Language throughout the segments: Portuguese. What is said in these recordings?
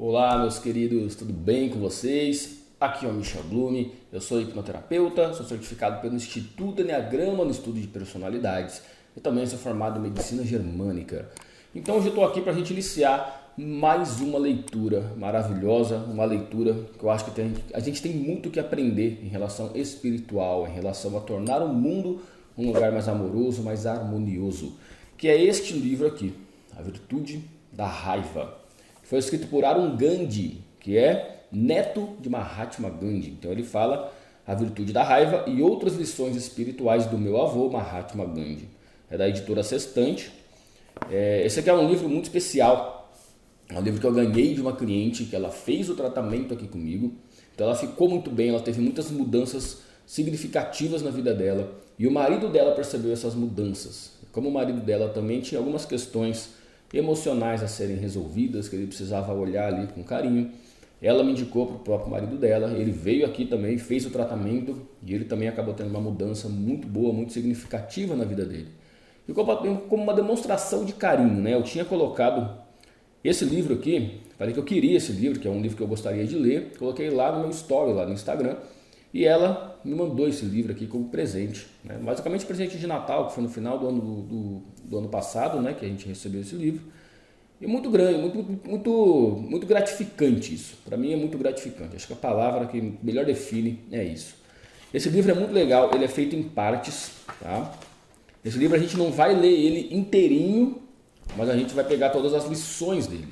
Olá, meus queridos, tudo bem com vocês? Aqui é o Michel Blume, eu sou hipnoterapeuta, sou certificado pelo Instituto Enneagrama no estudo de personalidades e também sou formado em medicina germânica. Então hoje eu estou aqui para a gente iniciar mais uma leitura maravilhosa, uma leitura que eu acho que a gente tem muito que aprender em relação espiritual, em relação a tornar o mundo um lugar mais amoroso, mais harmonioso, que é este livro aqui, A Virtude da Raiva. Foi escrito por Arun Gandhi, que é neto de Mahatma Gandhi. Então ele fala a virtude da raiva e outras lições espirituais do meu avô Mahatma Gandhi. É da editora Sextante. Esse aqui é um livro muito especial. É um livro que eu ganhei de uma cliente que ela fez o tratamento aqui comigo. Então ela ficou muito bem, ela teve muitas mudanças significativas na vida dela. E o marido dela percebeu essas mudanças. Como o marido dela também tinha algumas questões emocionais a serem resolvidas, que ele precisava olhar ali com carinho, ela me indicou para o próprio marido dela, ele veio aqui também, fez o tratamento e ele também acabou tendo uma mudança muito boa, muito significativa na vida dele. Ficou como uma demonstração de carinho, né? Eu tinha colocado esse livro aqui, falei que eu queria esse livro, que é um livro que eu gostaria de ler, coloquei lá no meu story, lá no Instagram, e ela me mandou esse livro aqui como presente, né? Basicamente presente de Natal, que foi no final do ano passado, né, que a gente recebeu esse livro. E muito grande, muito gratificante isso. Para mim é muito gratificante. Acho que a palavra que melhor define é isso. Esse livro é muito legal, ele é feito em partes, tá? Esse livro a gente não vai ler ele inteirinho, mas a gente vai pegar todas as lições dele.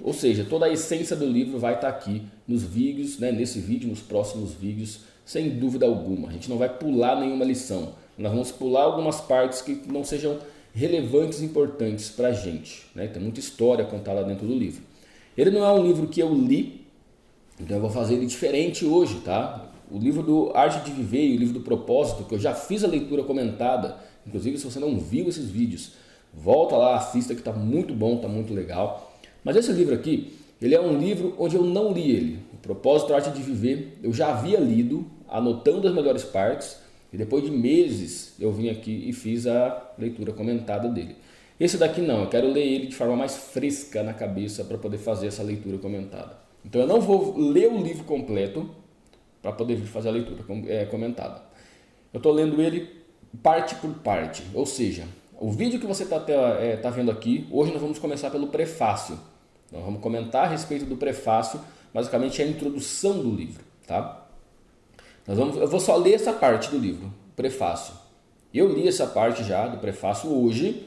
Ou seja, toda a essência do livro vai estar aqui nos vídeos, né, nesse vídeo, nos próximos vídeos, sem dúvida alguma. A gente não vai pular nenhuma lição. Nós vamos pular algumas partes que não sejam relevantes e importantes para a gente, né? Tem muita história contada dentro do livro. Ele não é um livro que eu li, então eu vou fazer ele diferente hoje, tá? O livro do Arte de Viver e o livro do Propósito, que eu já fiz a leitura comentada, inclusive se você não viu esses vídeos, volta lá, assista que está muito bom, está muito legal. Mas esse livro aqui, ele é um livro onde eu não li ele. O Propósito, Arte de Viver, eu já havia lido, anotando as melhores partes, e depois de meses eu vim aqui e fiz a leitura comentada dele. Esse daqui não, eu quero ler ele de forma mais fresca na cabeça para poder fazer essa leitura comentada. Então eu não vou ler o livro completo para poder fazer a leitura comentada. Eu estou lendo ele parte por parte, ou seja, o vídeo que você tá vendo aqui, hoje nós vamos começar pelo prefácio. Nós vamos comentar a respeito do prefácio, basicamente é a introdução do livro, tá? Eu vou só ler essa parte do livro, prefácio. Eu li essa parte já do prefácio hoje,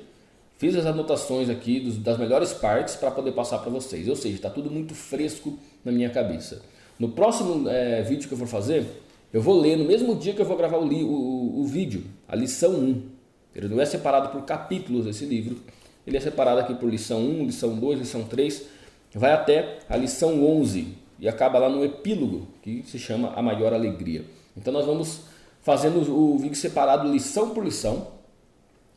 fiz as anotações aqui das melhores partes para poder passar para vocês. Ou seja, está tudo muito fresco na minha cabeça. No próximo vídeo que eu for fazer, eu vou ler no mesmo dia que eu vou gravar o vídeo, a lição 1. Ele não é separado por capítulos esse livro, ele é separado aqui por lição 1, lição 2, lição 3, vai até a lição 11 e acaba lá no epílogo, que se chama A Maior Alegria. Então nós vamos fazendo o vídeo separado lição por lição,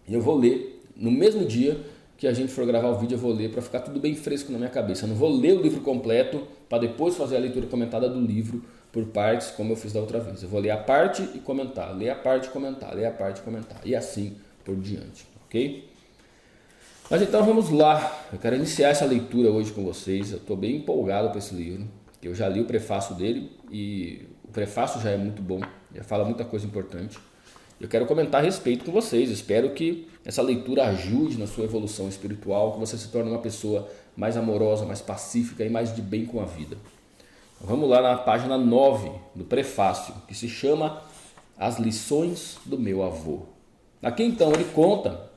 e eu vou ler no mesmo dia que a gente for gravar o vídeo, eu vou ler para ficar tudo bem fresco na minha cabeça. Eu não vou ler o livro completo para depois fazer a leitura comentada do livro por partes, como eu fiz da outra vez. Eu vou ler a parte e comentar, ler a parte e comentar, ler a parte e comentar, e assim por diante, ok? Mas então vamos lá, eu quero iniciar essa leitura hoje com vocês. Eu estou bem empolgado com esse livro, eu já li o prefácio dele e o prefácio já é muito bom, já fala muita coisa importante. Eu quero comentar a respeito com vocês, espero que essa leitura ajude na sua evolução espiritual, que você se torne uma pessoa mais amorosa, mais pacífica e mais de bem com a vida. Vamos lá na página 9 do prefácio, que se chama As Lições do Meu Avô. Aqui então ele conta,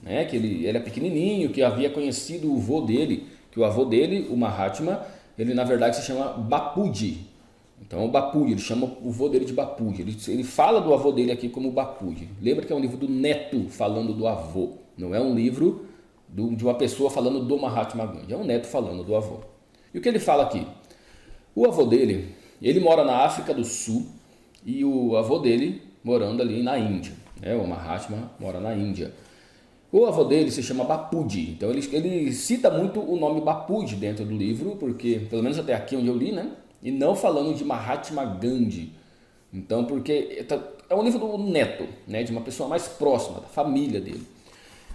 né, que ele é pequenininho, que havia conhecido o avô dele, que o avô dele, o Mahatma, ele na verdade se chama Bapuji. Então o Bapuji, ele chama o avô dele de Bapuji, ele fala do avô dele aqui como Bapuji. Lembra que é um livro do neto falando do avô, não é um livro de uma pessoa falando do Mahatma Gandhi, é um neto falando do avô. E o que ele fala aqui? O avô dele, ele mora na África do Sul e o avô dele morando ali na Índia, né? O Mahatma mora na Índia. O avô dele se chama Bapuji, então ele cita muito o nome Bapuji dentro do livro, porque, pelo menos até aqui onde eu li, né? E não falando de Mahatma Gandhi. Então, porque é um livro do neto, né? De uma pessoa mais próxima, da família dele.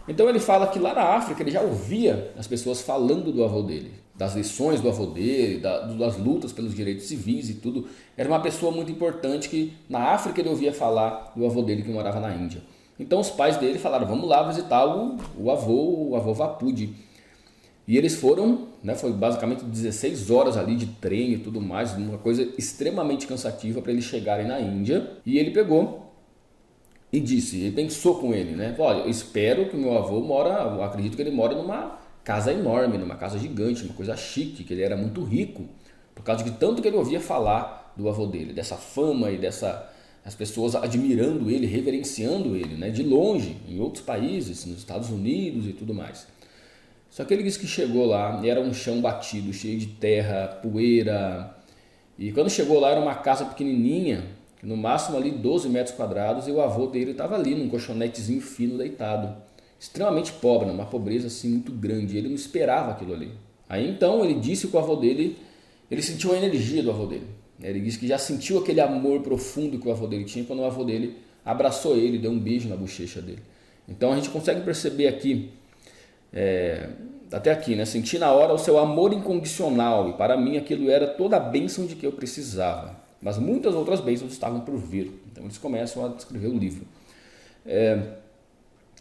Então ele fala que lá na África ele já ouvia as pessoas falando do avô dele, das lições do avô dele, das lutas pelos direitos civis e tudo. Era uma pessoa muito importante que na África ele ouvia falar do avô dele que morava na Índia. Então os pais dele falaram, vamos lá visitar o avô Vapudi. E eles foram, né, foi basicamente 16 horas ali de trem e tudo mais, uma coisa extremamente cansativa para eles chegarem na Índia. E ele pegou e disse, ele pensou com ele, né? Olha, eu espero que o meu avô eu acredito que ele mora numa casa enorme, numa casa gigante, uma coisa chique, que ele era muito rico, por causa de tanto que ele ouvia falar do avô dele, dessa fama e as pessoas admirando ele, reverenciando ele, né? De longe, em outros países, nos Estados Unidos e tudo mais. Só que ele disse que chegou lá e era um chão batido, cheio de terra, poeira. E quando chegou lá era uma casa pequenininha, no máximo ali 12 metros quadrados, e o avô dele estava ali num colchonetezinho fino deitado. Extremamente pobre, uma pobreza assim muito grande. Ele não esperava aquilo ali. Aí então ele disse que o avô dele, ele sentiu a energia do avô dele. Ele disse que já sentiu aquele amor profundo que o avô dele tinha quando o avô dele abraçou ele, deu um beijo na bochecha dele. Então a gente consegue perceber aqui, até aqui, né? Senti na hora o seu amor incondicional, e para mim aquilo era toda a bênção de que eu precisava, mas muitas outras bênçãos estavam por vir. Então eles começam a descrever o livro.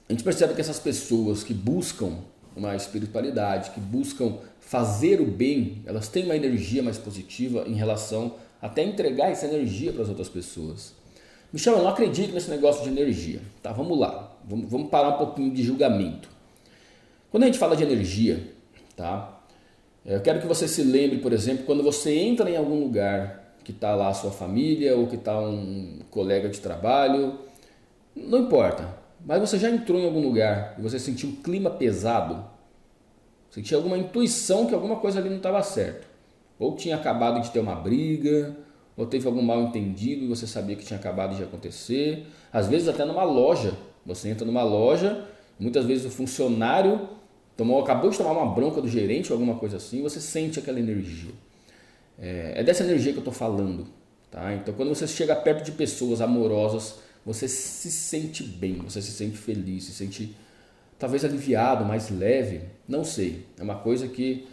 A gente percebe que essas pessoas que buscam uma espiritualidade, que buscam fazer o bem, elas têm uma energia mais positiva em relação até entregar essa energia para as outras pessoas. Michel, eu não acredito nesse negócio de energia. Tá, vamos lá, vamos parar um pouquinho de julgamento. Quando a gente fala de energia, tá? Eu quero que você se lembre, por exemplo, quando você entra em algum lugar que está lá a sua família ou que está um colega de trabalho, não importa, mas você já entrou em algum lugar e você sentiu um clima pesado, sentiu alguma intuição que alguma coisa ali não estava certo, ou tinha acabado de ter uma briga, ou teve algum mal entendido e você sabia que tinha acabado de acontecer. Às vezes até numa loja, você entra numa loja, muitas vezes o funcionário acabou de tomar uma bronca do gerente ou alguma coisa assim, você sente aquela energia. É dessa energia que eu estou falando. Tá? Então quando você chega perto de pessoas amorosas, você se sente bem, você se sente feliz, se sente talvez aliviado, mais leve, não sei. É uma coisa que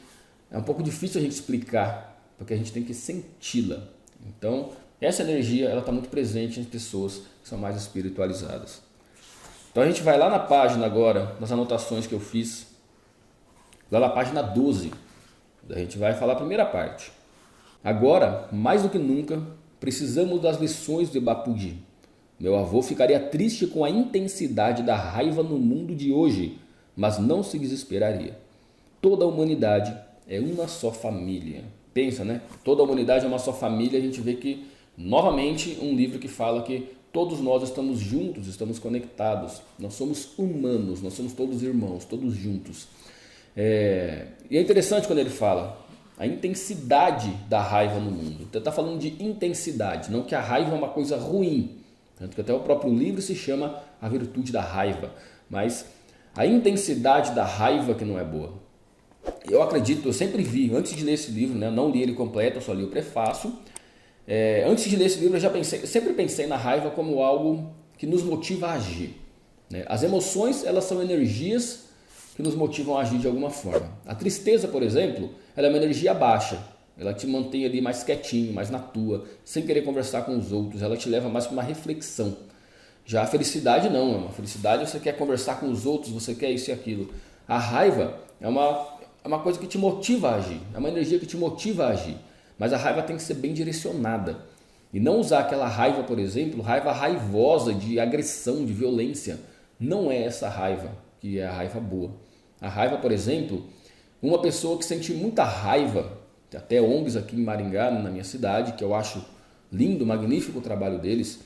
é um pouco difícil a gente explicar, porque a gente tem que senti-la. Então essa energia ela está muito presente em pessoas que são mais espiritualizadas. Então a gente vai lá na página agora, nas anotações que eu fiz, lá na página 12, a gente vai falar a primeira parte. Agora, mais do que nunca, precisamos das lições de Bapuji. Meu avô ficaria triste com a intensidade da raiva no mundo de hoje, mas não se desesperaria. Toda a humanidade é uma só família. Pensa, né? Toda a humanidade é uma só família. A gente vê que, novamente, um livro que fala que todos nós estamos juntos, estamos conectados. Nós somos humanos, nós somos todos irmãos, todos juntos. E é interessante quando ele fala a intensidade da raiva no mundo. Ele está falando de intensidade, não que a raiva é uma coisa ruim. Tanto que até o próprio livro se chama A Virtude da Raiva. Mas a intensidade da raiva que não é boa. Eu acredito, eu sempre vi, antes de ler esse livro, né, eu não li ele completo, eu só li o prefácio. Antes de ler esse livro, eu sempre pensei na raiva como algo que nos motiva a agir. Né? As emoções, elas são energias que nos motivam a agir de alguma forma. A tristeza, por exemplo, ela é uma energia baixa. Ela te mantém ali mais quietinho, mais na tua, sem querer conversar com os outros. Ela te leva mais para uma reflexão. Já a felicidade não. A felicidade você quer conversar com os outros, você quer isso e aquilo. A raiva é uma coisa que te motiva a agir. É uma energia que te motiva a agir. Mas a raiva tem que ser bem direcionada. E não usar aquela raiva, por exemplo, raiva raivosa, de agressão, de violência. Não é essa raiva que é a raiva boa. A raiva, por exemplo, uma pessoa que sente muita raiva, até ONGs aqui em Maringá, na minha cidade, que eu acho lindo, magnífico o trabalho deles.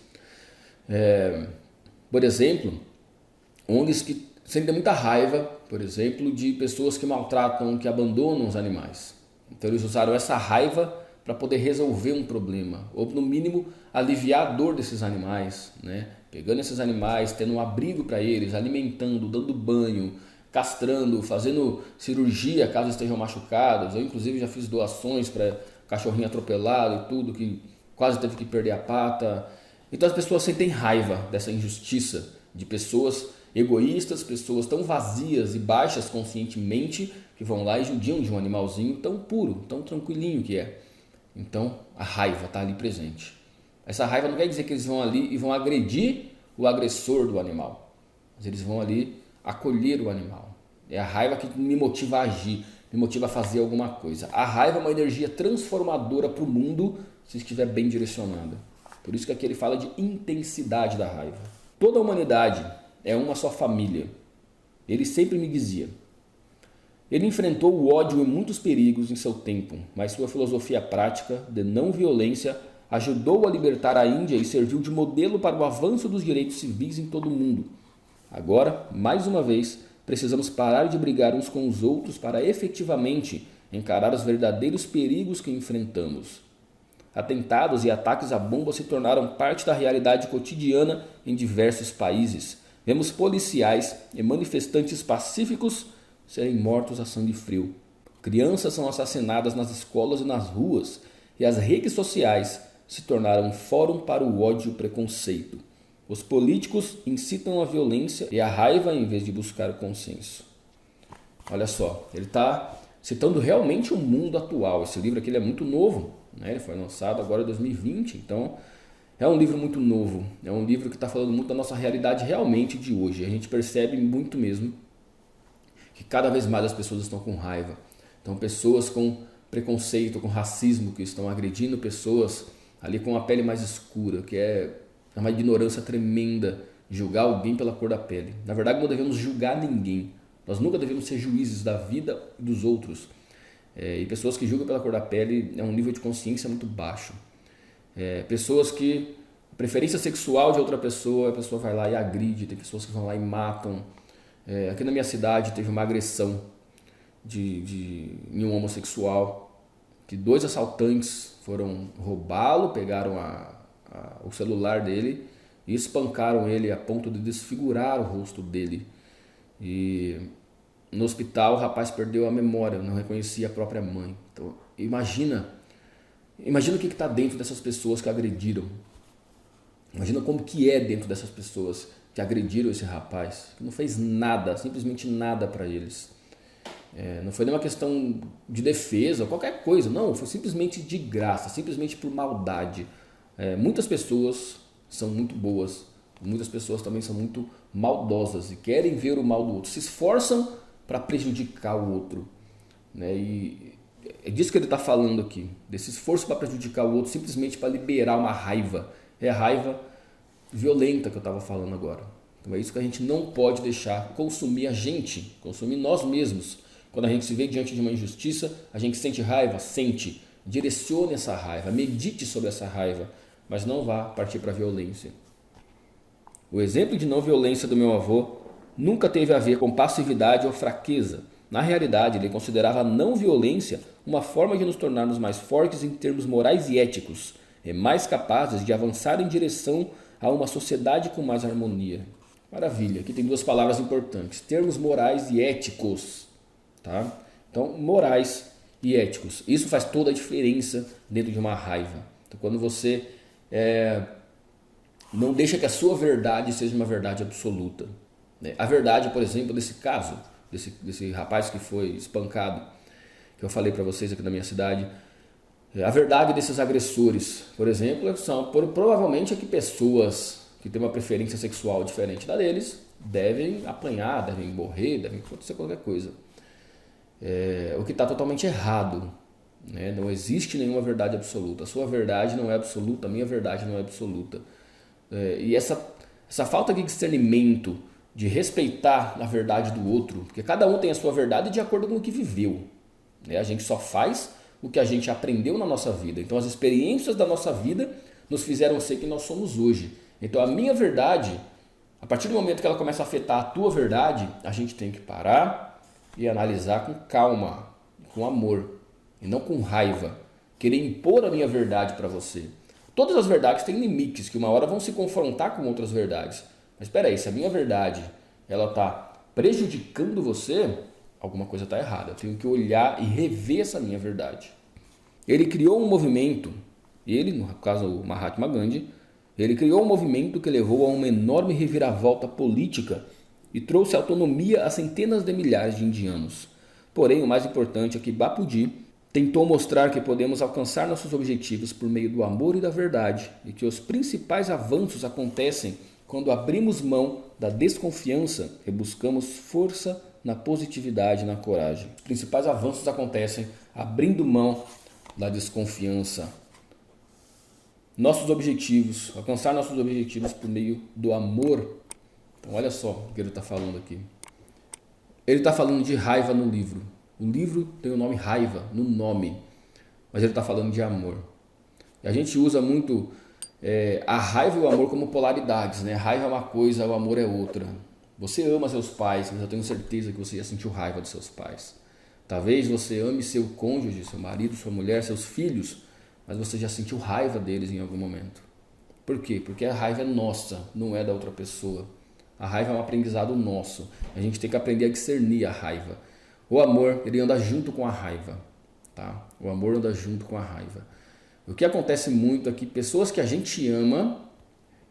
Por exemplo, ONGs que sentem muita raiva, por exemplo, de pessoas que maltratam, que abandonam os animais. Então eles usaram essa raiva para poder resolver um problema, ou no mínimo aliviar a dor desses animais, né? Pegando esses animais, tendo um abrigo para eles, alimentando, dando banho, castrando, fazendo cirurgia caso estejam machucados. Eu inclusive já fiz doações para cachorrinho atropelado e tudo, que quase teve que perder a pata. Então as pessoas sentem raiva dessa injustiça de pessoas egoístas, pessoas tão vazias e baixas conscientemente que vão lá e judiam de um animalzinho tão puro, tão tranquilinho que é. Então a raiva está ali presente. Essa raiva não quer dizer que eles vão ali e vão agredir o agressor do animal, mas eles vão ali acolher o animal. É a raiva que me motiva a agir, me motiva a fazer alguma coisa. A raiva é uma energia transformadora para o mundo se estiver bem direcionada. Por isso que aqui ele fala de intensidade da raiva. Toda a humanidade é uma só família. Ele sempre me dizia. Ele enfrentou o ódio e muitos perigos em seu tempo, mas sua filosofia prática de não violência ajudou a libertar a Índia e serviu de modelo para o avanço dos direitos civis em todo o mundo. Agora, mais uma vez, precisamos parar de brigar uns com os outros para efetivamente encarar os verdadeiros perigos que enfrentamos. Atentados e ataques à bomba se tornaram parte da realidade cotidiana em diversos países. Vemos policiais e manifestantes pacíficos serem mortos a sangue frio. Crianças são assassinadas nas escolas e nas ruas, e as redes sociais se tornaram um fórum para o ódio e o preconceito. Os políticos incitam a violência e a raiva em vez de buscar o consenso. Olha só, ele está citando realmente o mundo atual. Esse livro aqui ele é muito novo, né? Ele foi lançado agora em 2020, então é um livro muito novo. É um livro que está falando muito da nossa realidade realmente de hoje. A gente percebe muito mesmo que cada vez mais as pessoas estão com raiva. Então pessoas com preconceito, com racismo, que estão agredindo pessoas ali com a pele mais escura, que é uma ignorância tremenda julgar alguém pela cor da pele. Na verdade, não devemos julgar ninguém. Nós nunca devemos ser juízes da vida dos outros. E pessoas que julgam pela cor da pele é um nível de consciência muito baixo. Pessoas que a preferência sexual de outra pessoa, a pessoa vai lá e agride. Tem pessoas que vão lá e matam. Aqui na minha cidade teve uma agressão em um homossexual, que 2 assaltantes foram roubá-lo, pegaram o celular dele e espancaram ele a ponto de desfigurar o rosto dele. E no hospital o rapaz perdeu a memória, não reconhecia a própria mãe. Então imagina o que está dentro dessas pessoas que agrediram. Imagina como que é dentro dessas pessoas que agrediram esse rapaz, que não fez nada, simplesmente nada para eles. Não foi nenhuma questão de defesa, qualquer coisa, não, foi simplesmente de graça, simplesmente por maldade. Muitas pessoas são muito boas, muitas pessoas também são muito maldosas e querem ver o mal do outro, se esforçam para prejudicar o outro, né? E é disso que ele está falando aqui, desse esforço para prejudicar o outro simplesmente para liberar uma raiva. É a raiva violenta que eu estava falando agora. Então é isso que a gente não pode deixar consumir a gente, consumir nós mesmos. Quando a gente se vê diante de uma injustiça, a gente sente raiva, sente, direcione essa raiva, medite sobre essa raiva, mas não vá partir para a violência. O exemplo de não violência do meu avô nunca teve a ver com passividade ou fraqueza. Na realidade, ele considerava a não violência uma forma de nos tornarmos mais fortes em termos morais e éticos, e mais capazes de avançar em direção a uma sociedade com mais harmonia. Maravilha, aqui tem 2 palavras importantes, termos morais e éticos. Tá? Então, morais e éticos. Isso faz toda a diferença dentro de uma raiva. Então, quando você não deixa que a sua verdade seja uma verdade absoluta. Né? A verdade, por exemplo, desse caso, desse rapaz que foi espancado, que eu falei para vocês aqui na minha cidade, a verdade desses agressores, por exemplo, são provavelmente que pessoas que têm uma preferência sexual diferente da deles devem apanhar, devem morrer, devem acontecer qualquer coisa. O que está totalmente errado, né? Não existe nenhuma verdade absoluta. A sua verdade não é absoluta, a minha verdade não é absoluta. E essa falta de discernimento, de respeitar a verdade do outro, porque cada um tem a sua verdade de acordo com o que viveu, né? A gente só faz o que a gente aprendeu na nossa vida. Então as experiências da nossa vida nos fizeram ser quem nós somos hoje. Então a minha verdade, a partir do momento que ela começa a afetar a tua verdade, a gente tem que parar e analisar com calma, com amor, e não com raiva, querer impor a minha verdade para você. Todas as verdades têm limites, que uma hora vão se confrontar com outras verdades. Mas espera aí, se a minha verdade ela está prejudicando você, alguma coisa está errada. Eu tenho que olhar e rever essa minha verdade. Ele criou um movimento, no caso o Mahatma Gandhi, ele criou um movimento que levou a uma enorme reviravolta política e trouxe autonomia a centenas de milhares de indianos. Porém, o mais importante é que Bapudi tentou mostrar que podemos alcançar nossos objetivos por meio do amor e da verdade, e que os principais avanços acontecem quando abrimos mão da desconfiança e buscamos força na positividade e na coragem. Os principais avanços acontecem abrindo mão da desconfiança. Nossos objetivos, alcançar nossos objetivos por meio do amor. Então olha só o que ele está falando aqui. Ele está falando de raiva no livro. O livro tem o nome raiva no nome, mas ele está falando de amor. E a gente usa muito a raiva e o amor como polaridades, né? Raiva é uma coisa, o amor é outra. Você ama seus pais, mas eu tenho certeza que você já sentiu raiva dos seus pais. Talvez você ame seu cônjuge, seu marido, sua mulher, seus filhos, mas você já sentiu raiva deles em algum momento. Por quê? Porque a raiva é nossa, não é da outra pessoa. A raiva é um aprendizado nosso. A gente tem que aprender a discernir a raiva. O amor, ele anda junto com a raiva. Tá? O amor anda junto com a raiva. O que acontece muito é que pessoas que a gente ama,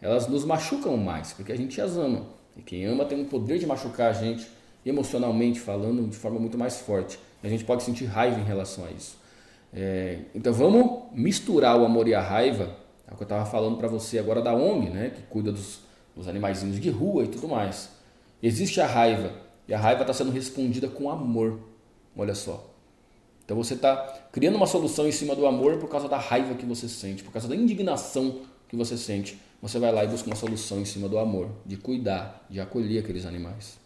elas nos machucam mais, porque a gente as ama. E quem ama tem o poder de machucar a gente, emocionalmente falando, de forma muito mais forte. A gente pode sentir raiva em relação a isso. Então vamos misturar o amor e a raiva. É o que eu estava falando para você agora da ONG, né, que cuida dos animaizinhos de rua e tudo mais. Existe a raiva, e a raiva está sendo respondida com amor. Olha só. Então você está criando uma solução em cima do amor por causa da raiva que você sente, por causa da indignação que você sente. Você vai lá e busca uma solução em cima do amor, de cuidar, de acolher aqueles animais.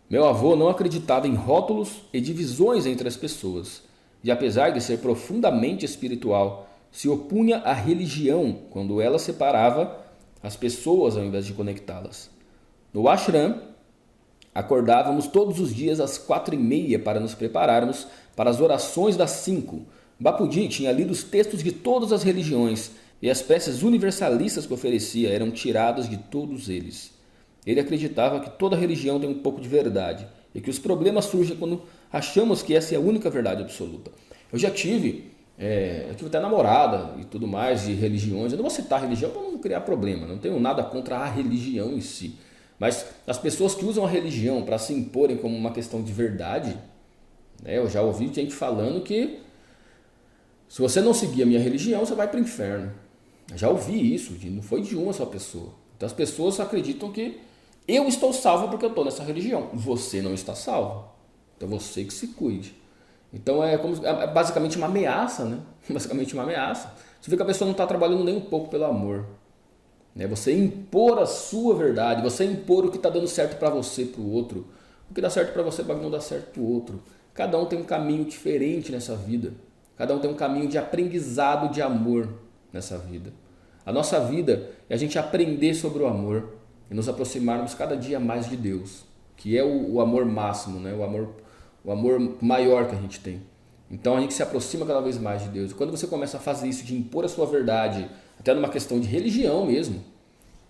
Meu avô não acreditava em rótulos e divisões entre as pessoas, e apesar de ser profundamente espiritual, se opunha à religião quando ela separava as pessoas ao invés de conectá-las. No ashram, acordávamos todos os dias às 4h30 para nos prepararmos para as orações das 5. Bapudi tinha lido os textos de todas as religiões e as peças universalistas que oferecia eram tiradas de todos eles. Ele acreditava que toda religião tem um pouco de verdade e que os problemas surgem quando achamos que essa é a única verdade absoluta. Eu já tive até namorada e tudo mais de religiões. Eu não vou citar religião para não criar problema, não tenho nada contra a religião em si. Mas as pessoas que usam a religião para se imporem como uma questão de verdade, né, eu já ouvi gente falando que se você não seguir a minha religião, você vai para o inferno. Eu já ouvi isso, não foi de uma só pessoa. Então as pessoas acreditam que eu estou salvo porque eu estou nessa religião. Você não está salvo. Então você que se cuide. Então é basicamente uma ameaça, né? Basicamente uma ameaça. Você vê que a pessoa não está trabalhando nem um pouco pelo amor. Você impor a sua verdade, você impor o que está dando certo para você, para o outro. O que dá certo para você pode não dar certo para o outro. Cada um tem um caminho diferente nessa vida. Cada um tem um caminho de aprendizado de amor nessa vida. A nossa vida é a gente aprender sobre o amor e nos aproximarmos cada dia mais de Deus, que é o amor máximo, né? o amor maior que a gente tem. Então a gente se aproxima cada vez mais de Deus. E quando você começa a fazer isso, de impor a sua verdade, até numa questão de religião mesmo,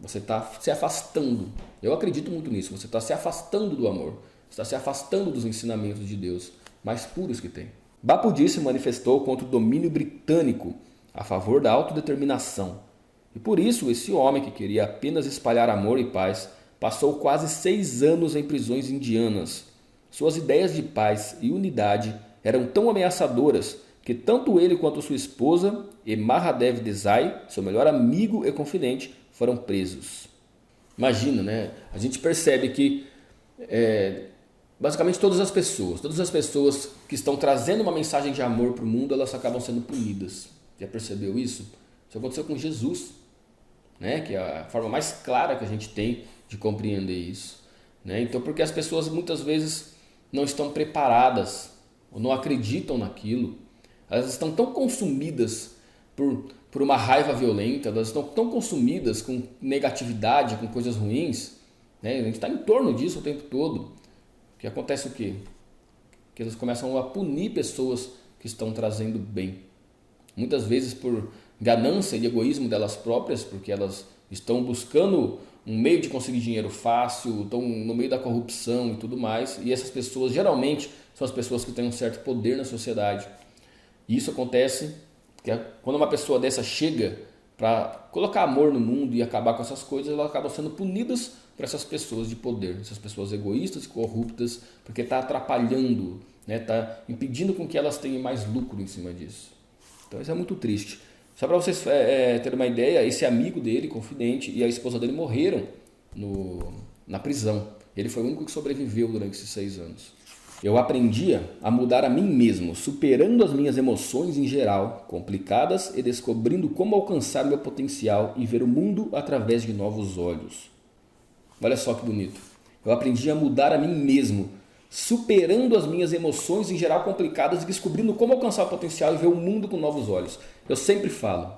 você está se afastando. Eu acredito muito nisso. Você está se afastando do amor. Você está se afastando dos ensinamentos de Deus mais puros que tem. Bapudi se manifestou contra o domínio britânico a favor da autodeterminação. E por isso esse homem que queria apenas espalhar amor e paz passou quase 6 anos em prisões indianas. Suas ideias de paz e unidade eram tão ameaçadoras que tanto ele quanto sua esposa e Mahadev Desai, seu melhor amigo e confidente, foram presos. Imagina, né? A gente percebe que basicamente todas as pessoas que estão trazendo uma mensagem de amor para o mundo, elas acabam sendo punidas. Já percebeu isso? Isso aconteceu com Jesus, né? Que é a forma mais clara que a gente tem de compreender isso. Né? Então, porque as pessoas muitas vezes não estão preparadas ou não acreditam naquilo. Elas estão tão consumidas por uma raiva violenta, elas estão tão consumidas com negatividade, com coisas ruins, né? A gente está em torno disso o tempo todo. Que acontece o quê? Que elas começam a punir pessoas que estão trazendo bem. Muitas vezes por ganância e egoísmo delas próprias, porque elas estão buscando um meio de conseguir dinheiro fácil, estão no meio da corrupção e tudo mais. E essas pessoas geralmente são as pessoas que têm um certo poder na sociedade. E isso acontece porque quando uma pessoa dessa chega para colocar amor no mundo e acabar com essas coisas, elas acabam sendo punidas por essas pessoas de poder, essas pessoas egoístas e corruptas, porque está atrapalhando, está impedindo com que elas tenham mais lucro em cima disso. Então isso é muito triste. Só para vocês terem uma ideia, esse amigo dele, confidente, e a esposa dele morreram na prisão. Ele foi o único que sobreviveu durante esses 6 anos. Eu aprendia a mudar a mim mesmo, superando as minhas emoções em geral, complicadas, e descobrindo como alcançar meu potencial e ver o mundo através de novos olhos. Olha só que bonito. Eu aprendi a mudar a mim mesmo, superando as minhas emoções em geral complicadas e descobrindo como alcançar o potencial e ver o mundo com novos olhos. Eu sempre falo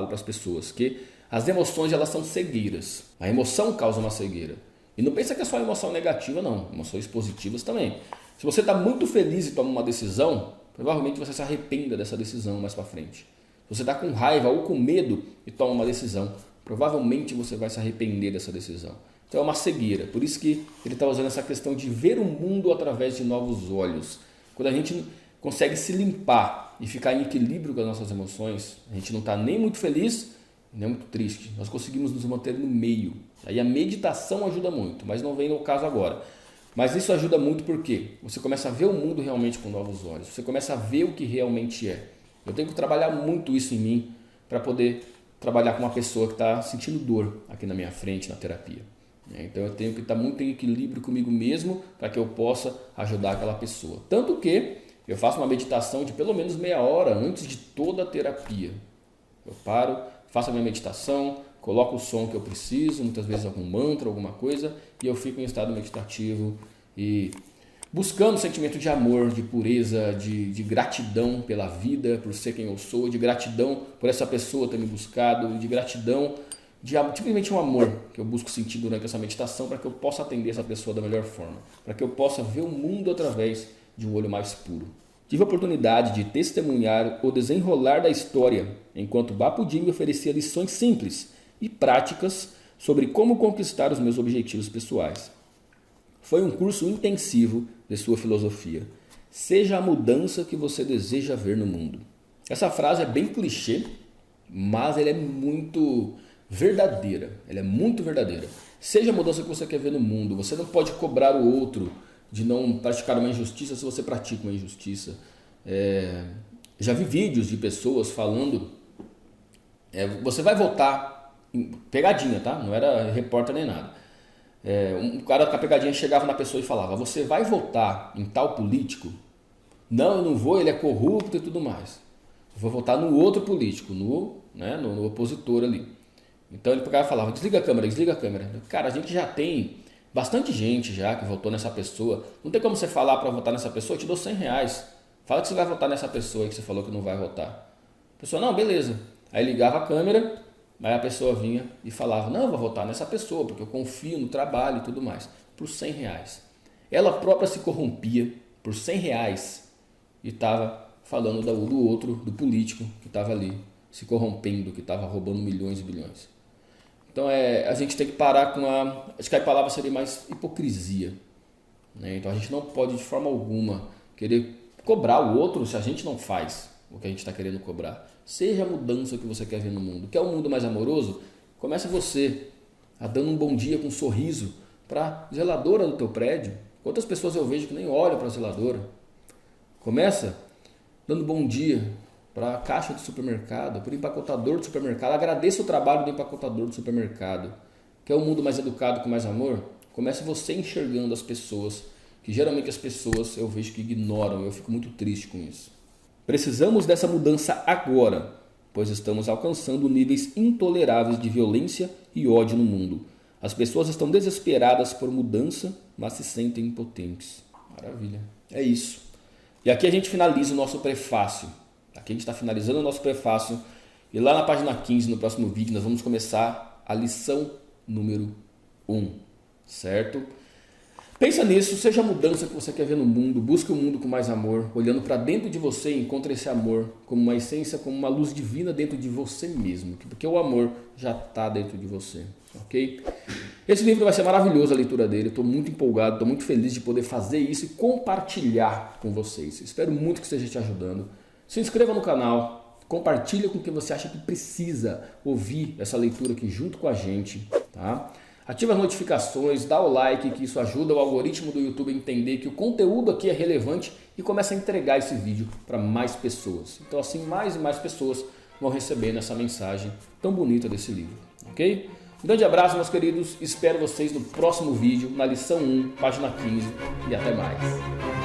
para as pessoas que as emoções elas são cegueiras. A emoção causa uma cegueira. E não pensa que é só emoção negativa, não. Emoções positivas também. Se você está muito feliz e toma uma decisão, provavelmente você se arrependa dessa decisão mais para frente. Se você está com raiva ou com medo e toma uma decisão, provavelmente você vai se arrepender dessa decisão. Então é uma cegueira. Por isso que ele está usando essa questão de ver o mundo através de novos olhos. Quando a gente consegue se limpar e ficar em equilíbrio com as nossas emoções, a gente não está nem muito feliz, nem muito triste. Nós conseguimos nos manter no meio. Aí a meditação ajuda muito, mas não vem no caso agora. Mas isso ajuda muito porque você começa a ver o mundo realmente com novos olhos. Você começa a ver o que realmente é. Eu tenho que trabalhar muito isso em mim para poder trabalhar com uma pessoa que está sentindo dor aqui na minha frente na terapia. Então eu tenho que estar muito em equilíbrio comigo mesmo para que eu possa ajudar aquela pessoa. Tanto que eu faço uma meditação de pelo menos meia hora antes de toda a terapia. Eu paro, faço a minha meditação, coloco o som que eu preciso, muitas vezes algum mantra, alguma coisa, e eu fico em estado meditativo e buscando sentimento de amor, de pureza, de gratidão pela vida, por ser quem eu sou, de gratidão por essa pessoa ter me buscado, de gratidão, de simplesmente um amor que eu busco sentir durante essa meditação para que eu possa atender essa pessoa da melhor forma, para que eu possa ver o mundo através de um olho mais puro. Tive a oportunidade de testemunhar o desenrolar da história, enquanto Bapuji me oferecia lições simples e práticas sobre como conquistar os meus objetivos pessoais. Foi um curso intensivo de sua filosofia. Seja a mudança que você deseja ver no mundo. Essa frase é bem clichê, mas ela é muito verdadeira. Ela é muito verdadeira. Seja a mudança que você quer ver no mundo. Você não pode cobrar o outro de não praticar uma injustiça se você pratica uma injustiça. Já vi vídeos de pessoas falando, você vai votar, pegadinha, tá? Não era repórter nem nada. Um cara com a pegadinha chegava na pessoa e falava, você vai votar em tal político? Não, eu não vou, ele é corrupto e tudo mais. Eu vou votar no outro político, no opositor ali. Então ele pegava e falava, desliga a câmera, desliga a câmera. Cara, a gente já tem bastante gente já que votou nessa pessoa. Não tem como você falar para votar nessa pessoa, eu te dou R$100. Fala que você vai votar nessa pessoa aí que você falou que não vai votar. A pessoa, não, beleza. Aí ligava a câmera, aí a pessoa vinha e falava, não, eu vou votar nessa pessoa, porque eu confio no trabalho e tudo mais. Por R$100. Ela própria se corrompia por R$100 e estava falando do outro, do político que estava ali se corrompendo, que estava roubando milhões e bilhões. Então a gente tem que parar com acho que a palavra seria mais hipocrisia. Então a gente não pode de forma alguma querer cobrar o outro se a gente não faz o que a gente está querendo cobrar. Seja a mudança que você quer ver no mundo. Quer um mundo mais amoroso? Comece você a dando um bom dia com um sorriso para a zeladora do teu prédio. Quantas pessoas eu vejo que nem olham para a zeladora? Começa dando bom dia para a caixa do supermercado, para o empacotador do supermercado. Agradeça o trabalho do empacotador do supermercado. Quer um mundo mais educado, com mais amor? Comece você enxergando as pessoas, que geralmente as pessoas eu vejo que ignoram. Eu fico muito triste com isso. Precisamos dessa mudança agora, pois estamos alcançando níveis intoleráveis de violência e ódio no mundo. As pessoas estão desesperadas por mudança, mas se sentem impotentes. Maravilha. É isso. E aqui a gente finaliza o nosso prefácio. Aqui a gente está finalizando o nosso prefácio. E lá na página 15, no próximo vídeo, nós vamos começar a lição número 1. Certo? Pensa nisso, seja a mudança que você quer ver no mundo. Busque o mundo com mais amor. Olhando para dentro de você, encontre esse amor como uma essência, como uma luz divina dentro de você mesmo. Porque o amor já está dentro de você. Ok? Esse livro vai ser maravilhoso, a leitura dele. Estou muito empolgado, estou muito feliz de poder fazer isso e compartilhar com vocês. Espero muito que esteja te ajudando. Se inscreva no canal, Compartilha com quem você acha que precisa ouvir essa leitura aqui junto com a gente, tá? Ativa as notificações, dá o like, que isso ajuda o algoritmo do YouTube a entender que o conteúdo aqui é relevante e começa a entregar esse vídeo para mais pessoas. Então assim, mais e mais pessoas vão recebendo essa mensagem tão bonita desse livro, ok? Um grande abraço, meus queridos. Espero vocês no próximo vídeo, na lição 1, página 15, e até mais.